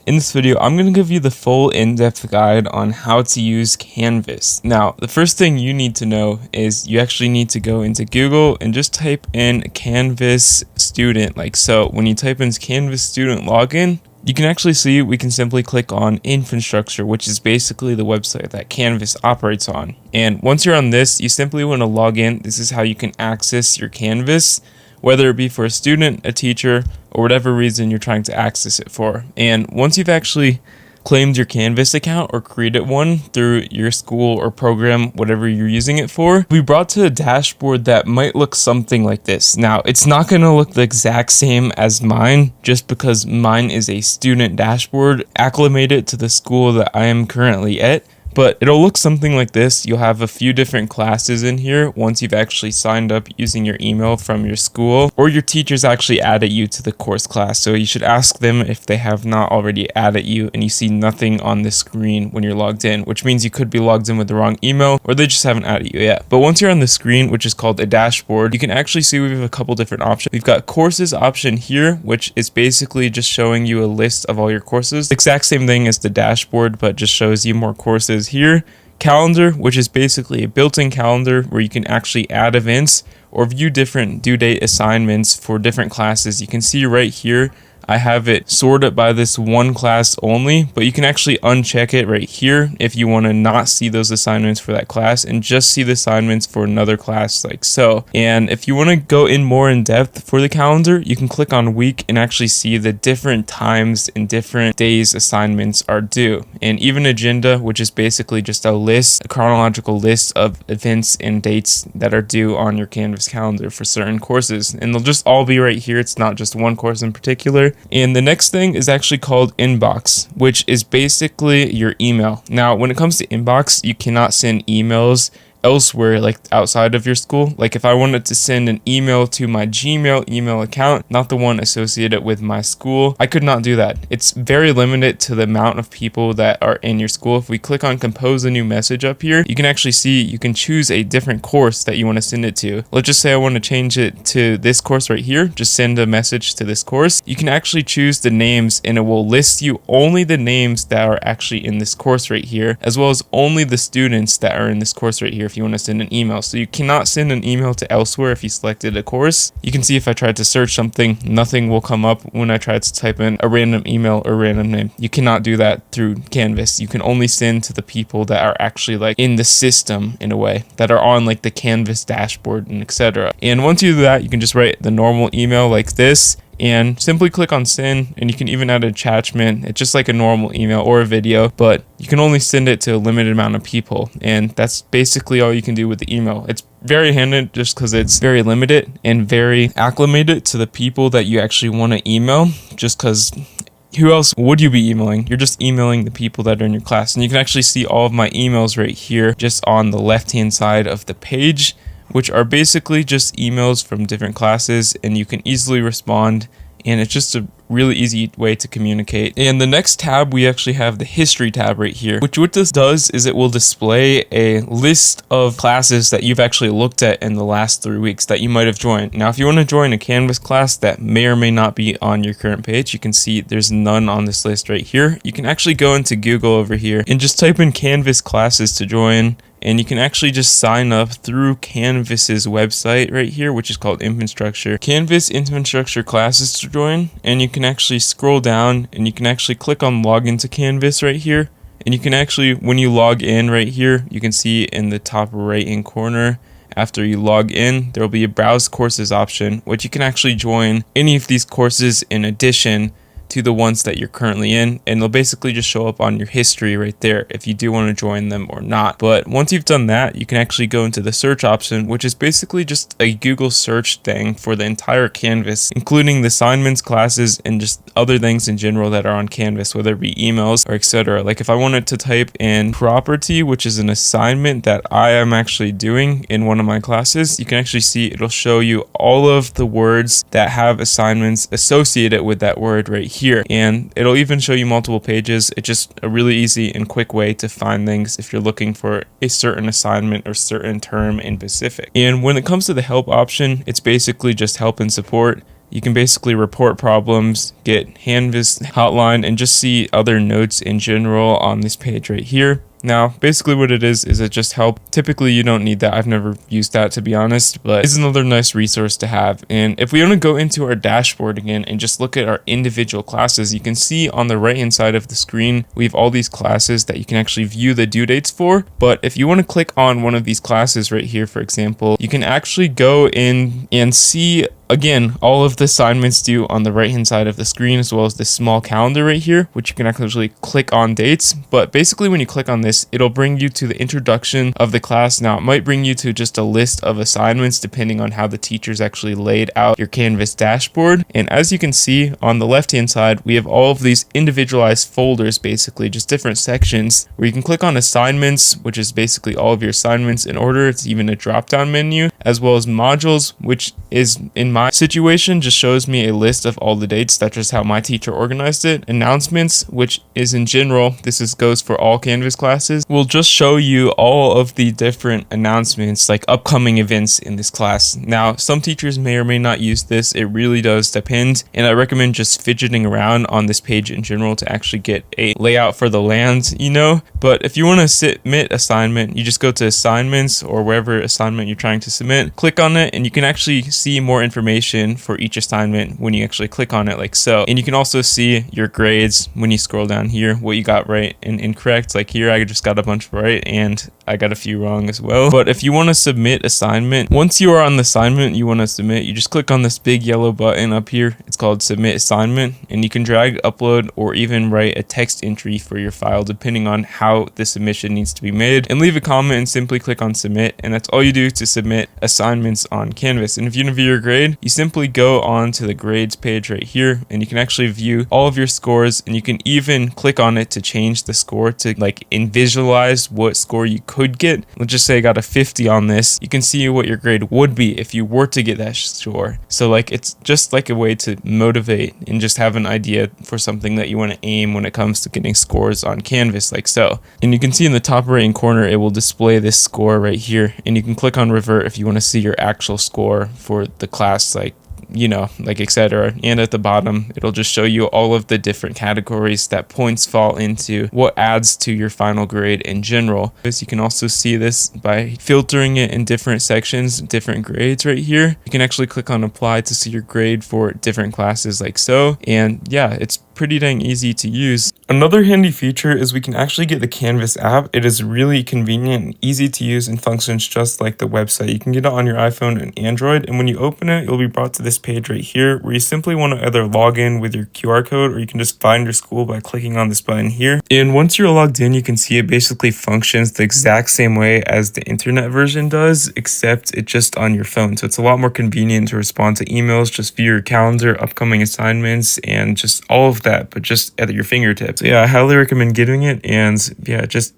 In this video, I'm going to give you the full in-depth guide on how to use Canvas. Now, the first thing you need to know is you actually need to go into Google and just type in Canvas student, like so. When you type in Canvas student login, you can actually see we can simply click on instructor, which is basically the website that Canvas operates on. And once you're on this, you simply want to log in. This is how you can access your Canvas, whether it be for a student, a teacher, or whatever reason you're trying to access it for. And once you've actually claimed your Canvas account or created one through your school or program, whatever you're using it for, we brought to a dashboard that might look something like this. Now, it's not going to look the exact same as mine just because mine is a student dashboard acclimated to the school that I am currently at. But it'll look something like this. You'll have a few different classes in here once you've actually signed up using your email from your school, or your teachers actually added you to the course class. So you should ask them if they have not already added you and you see nothing on the screen when you're logged in, which means you could be logged in with the wrong email or they just haven't added you yet. But once you're on the screen, which is called a dashboard, you can actually see we have a couple different options. We've got courses option here, which is basically just showing you a list of all your courses. Exact same thing as the dashboard, but just shows you more courses here. Calendar, which is basically a built-in calendar where you can actually add events or view different due date assignments for different classes. You can see right here I have it sorted by this one class only, but you can actually uncheck it right here if you want to not see those assignments for that class and just see the assignments for another class, like so. And if you want to go in more in depth for the calendar, you can click on week and actually see the different times and different days assignments are due. And even agenda, which is basically just a list, a chronological list of events and dates that are due on your Canvas calendar for certain courses. And they'll just all be right here. It's not just one course in particular. And the next thing is actually called inbox, which is basically your email. Now, when it comes to inbox, you cannot send emails elsewhere, like outside of your school. Like if I wanted to send an email to my Gmail email account, not the one associated with my school, I could not do that. It's very limited to the amount of people that are in your school. If we click on compose a new message up here, you can actually see you can choose a different course that you want to send it to. Let's just say I want to change it to this course right here. Just send a message to this course. You can actually choose the names and it will list you only the names that are actually in this course right here, as well as only the students that are in this course right here if you want to send an email. So you cannot send an email to elsewhere if you selected a course. You can see if I tried to search something, nothing will come up when I try to type in a random email or random name. You cannot do that through Canvas. You can only send to the people that are actually like in the system in a way, that are on like the Canvas dashboard and etc. And once you do that, you can just write the normal email like this and simply click on send, and you can even add an attachment. It's just like a normal email or a video, but you can only send it to a limited amount of people, and that's basically all you can do with the email. It's very handy just because it's very limited and very acclimated to the people that you actually want to email, just because who else would you be emailing? You're just emailing the people that are in your class. And you can actually see all of my emails right here just on the left hand side of the page, which are basically just emails from different classes, and you can easily respond, and it's just a really easy way to communicate. And the next tab, we actually have the history tab right here, which what this does is it will display a list of classes that you've actually looked at in the last 3 weeks that you might have joined. Now, if you want to join a Canvas class that may or may not be on your current page, you can see there's none on this list right here. You can actually go into Google over here and just type in Canvas classes to join, and you can actually just sign up through Canvas's website right here, which is called Instructor. Canvas Instructor classes to join, and you can actually scroll down and you can actually click on log into Canvas right here. And you can actually, when you log in right here, you can see in the top right hand corner, after you log in, there will be a browse courses option, which you can actually join any of these courses in addition to the ones that you're currently in, and they'll basically just show up on your history right there if you do want to join them or not. But once you've done that, you can actually go into the search option, which is basically just a Google search thing for the entire Canvas, including the assignments, classes, and just other things in general that are on Canvas, whether it be emails or etc. Like if I wanted to type in property, which is an assignment that I am actually doing in one of my classes, you can actually see it'll show you all of the words that have assignments associated with that word right here, and it'll even show you multiple pages. It's just a really easy and quick way to find things if you're looking for a certain assignment or certain term in specific. And when it comes to the help option, it's basically just help and support. You can basically report problems, get Canvas hotline, and just see other notes in general on this page right here. Now, basically what it is it just help. Typically, you don't need that. I've never used that, to be honest, but it's another nice resource to have. And if we want to go into our dashboard again and just look at our individual classes, you can see on the right hand side of the screen, we have all these classes that you can actually view the due dates for. But if you want to click on one of these classes right here, for example, you can actually go in and see again all of the assignments due on the right hand side of the screen, as well as this small calendar right here, which you can actually click on dates. But basically when you click on this, it'll bring you to the introduction of the class. Now it might bring you to just a list of assignments depending on how the teachers actually laid out your Canvas dashboard. And as you can see on the left hand side, we have all of these individualized folders, basically just different sections where you can click on assignments, which is basically all of your assignments in order. It's even a drop down menu, as well as modules, which is in my situation just shows me a list of all the dates. That's just how my teacher organized it. Announcements, which is in general, goes for all Canvas classes, will just show you all of the different announcements, like upcoming events in this class. Now, some teachers may or may not use this. It really does depend, and I recommend just fidgeting around on this page in general to actually get a layout for the land, But if you want to submit assignment, you just go to assignments or wherever assignment you're trying to submit, click on it, and you can actually see more information for each assignment when you actually click on it, like so. And you can also see your grades when you scroll down here, what you got right and incorrect. Like here, I just got a bunch right and I got a few wrong as well. But if you want to submit assignment, once you are on the assignment you want to submit, you just click on this big yellow button up here. It's called submit assignment, and you can drag, upload, or even write a text entry for your file depending on how the submission needs to be made, and leave a comment and simply click on submit. And that's all you do to submit assignments on Canvas. And if you want to view your grade, you simply go on to the grades page right here, and you can actually view all of your scores, and you can even click on it to change the score to visualize what score you could get. Let's just say I got a 50 on this. You can see what your grade would be if you were to get that score. So it's just like a way to motivate and just have an idea for something that you want to aim when it comes to getting scores on Canvas, like so. And you can see in the top right hand corner, it will display this score right here, and you can click on revert if you want to see your actual score for the class, etc. And at the bottom, it'll just show you all of the different categories that points fall into, what adds to your final grade in general. You can also see this by filtering it in different sections, different grades right here. You can actually click on apply to see your grade for different classes, like so. And yeah, it's pretty dang easy to use. Another handy feature is we can actually get the Canvas app. It is really convenient and easy to use and functions just like the website. You can get it on your iPhone and Android, and when you open it, you'll be brought to this page right here where you simply want to either log in with your QR code, or you can just find your school by clicking on this button here. And once you're logged in, you can see it basically functions the exact same way as the internet version does, except it's just on your phone. So it's a lot more convenient to respond to emails, just view your calendar, upcoming assignments, and just all of that, but just at your fingertips. So yeah, I highly recommend getting it, and yeah, just